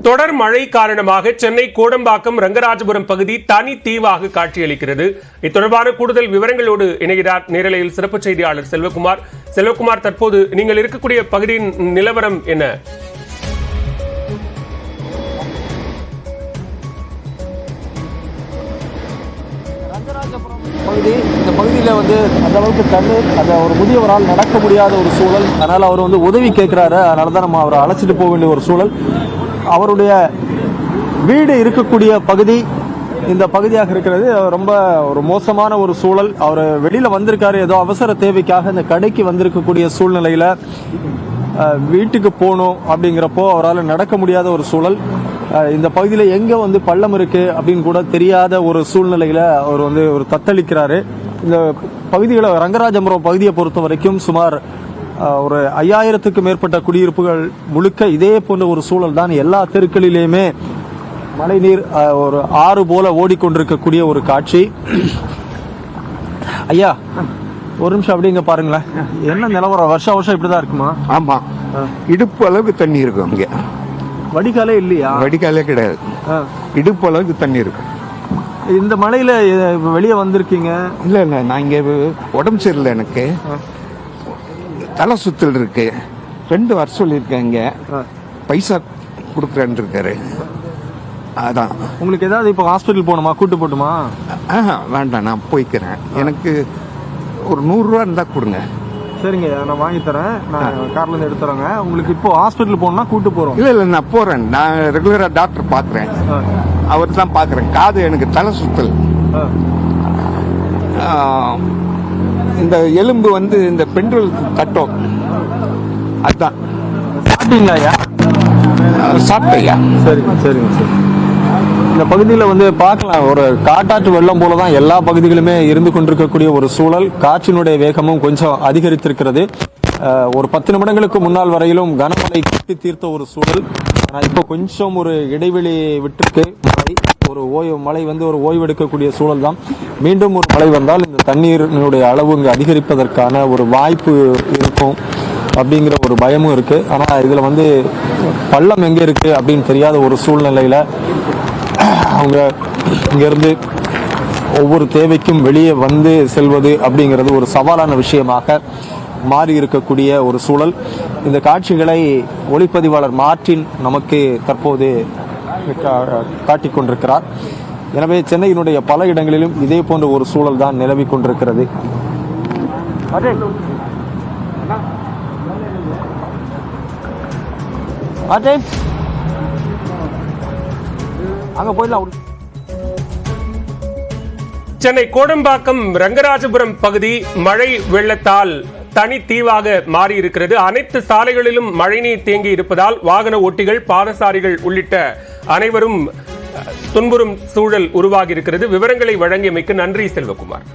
தொடர் மழை காரணமாக சென்னை கோடம்பாக்கம் ரங்கராஜபுரம் பகுதி தனி தீவாக காட்சியளிக்கிறது. இத்தொடர்பான கூடுதல் விவரங்களோடு இணைகிறார் நேரலையில் சிறப்பு செய்தியாளர் செல்வகுமார். செல்வகுமார், தற்போது நீங்கள் இருக்கக்கூடிய பகுதியின் நிலவரம் என்ன? பகுதி இந்த பகுதியில் அந்த அளவுக்கு தண்ணீர், அந்த ஒரு முதியவரால் நடக்க முடியாத ஒரு சூழல். அதனால் அவர் உதவி கேட்குறாரு. அதனால தான் நம்ம அவரை அழைச்சிட்டு போக வேண்டிய ஒரு சூழல். அவருடைய வீடு இருக்கக்கூடிய பகுதி இந்த பகுதியாக இருக்கிறது. ரொம்ப ஒரு மோசமான ஒரு சூழல். அவர் வெளியில் வந்திருக்காரு, ஏதோ அவசர தேவைக்காக இந்த கடைக்கு வந்திருக்கக்கூடிய சூழ்நிலையில் வீட்டுக்கு போகணும் அப்படிங்கிறப்போ அவரால் நடக்க முடியாத ஒரு சூழல். இந்த பகுதியில் எங்கே பள்ளம் இருக்குது அப்படின்னு கூட தெரியாத ஒரு சூழ்நிலையில் அவர் ஒரு தத்தளிக்கிறாரு. இந்த பகுதிகளை ரங்கராஜபுரம் பகுதியை பொறுத்த வரைக்கும் சுமார் ஒரு 5000த்துக்கும் மேற்பட்ட குடியிருப்புகள் முழுக்க இதே போன்ற ஒரு சூழல் தான். எல்லா தெருக்களிலேயுமே மழைநீர் ஒரு ஆறு போல ஓடிக்கொண்டிருக்கக்கூடிய ஒரு காட்சி. ஐயா, ஒரு நிமிஷம் அப்படிங்க பாருங்களேன், என்ன நிலவரம்? வருஷம் இப்படிதான் இருக்குமா? ஆமா, இடுப்பு அளவுக்கு தண்ணி இருக்கும். இங்க வடிகாலே இல்லையா? வடிகாலே கிடையாது, இடுப்பு அளவுக்கு தண்ணி இருக்கும். இந்த மழையில வெளியே வந்திருக்கீங்க? இல்ல இல்ல, நான் இங்க உடம்பு சரியில்லை, எனக்கு தலை சுத்தல் இருக்கு. 2 வர சொல்லியிருக்கேன். இங்க பைசா கொடுக்குறேன்னு இருக்காரு. அதான். உங்களுக்கு ஏதாவது இப்போ ஹாஸ்பிட்டல் போகணுமா? கூட்டு போட்டுமா? வேண்டாம், நான் போய்க்கிறேன். எனக்கு ஒரு 100 ரூபா இருந்தா கொடுங்க. சரிங்க, நான் வாங்கி தரேன். நான் கார்ல இருந்து எடுத்துறேங்க. உங்களுக்கு இப்போ ஹாஸ்பிட்டல் போகணும்னா கூட்டு போறோம். இல்ல இல்ல, நான் போறேன். நான் ரெகுலரா டாக்டர் பாக்குறேன், அவர் தான் பாக்குறேன். காது எனக்கு தலை சுத்தல். இந்த எலும்பு இந்த பெண்கள் தட்டம், அதுதான். சாப்பிட்டீங்களா ஐயா? சாப்பிட்டையா? சரிங்க சரிங்க சரி. இந்த பகுதியில் பார்க்கலாம், ஒரு காட்டாற்று வெள்ளம் போல தான் எல்லா பகுதிகளுமே இருந்து கொண்டிருக்கக்கூடிய ஒரு சூழல். காற்றினுடைய வேகமும் கொஞ்சம் அதிகரித்திருக்கிறது. ஒரு 10 நிமிடங்களுக்கு முன்னால் வரையிலும் கனமழை கட்டி தீர்த்த ஒரு சூழல். ஆனால் இப்போ கொஞ்சம் ஒரு இடைவெளி விட்டுருக்கு மழை. ஒரு மழை ஒரு ஓய்வெடுக்கக்கூடிய சூழல் தான். மீண்டும் ஒரு மழை வந்தால் இந்த தண்ணீரினுடைய அளவு இங்கு அதிகரிப்பதற்கான ஒரு வாய்ப்பு இருக்கும் அப்படிங்கிற ஒரு பயமும் இருக்கு. ஆனால் இதில் பள்ளம் எங்கே இருக்கு அப்படின்னு தெரியாத ஒரு சூழ்நிலையில அவங்க இங்கிருந்து ஒவ்வொரு தேவைக்கும் வெளியே செல்வது அப்படிங்கிறது ஒரு சவாலான விஷயமாக மாறி இருக்கக்கூடிய ஒரு சூழல். இந்த காட்சிகளை ஒளிப்பதிவாளர் மார்ட்டின் நமக்கு தற்போது காட்டிக் கொண்டிருக்கிறார். எனவே சென்னையினுடைய பல இடங்களிலும் இதே போன்ற ஒரு சூழல் தான் நிலவி கொண்டிருக்கிறது. அங்க போயிடலாம். சென்னை கோடம்பாக்கம் ரங்கராஜபுரம் பகுதி மழை வெள்ளத்தால் தனி தீவாக மாறி இருக்கிறது. அனைத்து சாலைகளிலும் மழைநீர் தேங்கி இருப்பதால் வாகன ஓட்டிகள், பாதசாரிகள் உள்ளிட்ட அனைவரும் துன்புறும் சூழல் உருவாகி இருக்கிறது. விவரங்களை வழங்கியமைக்கு நன்றி செல்வகுமார்.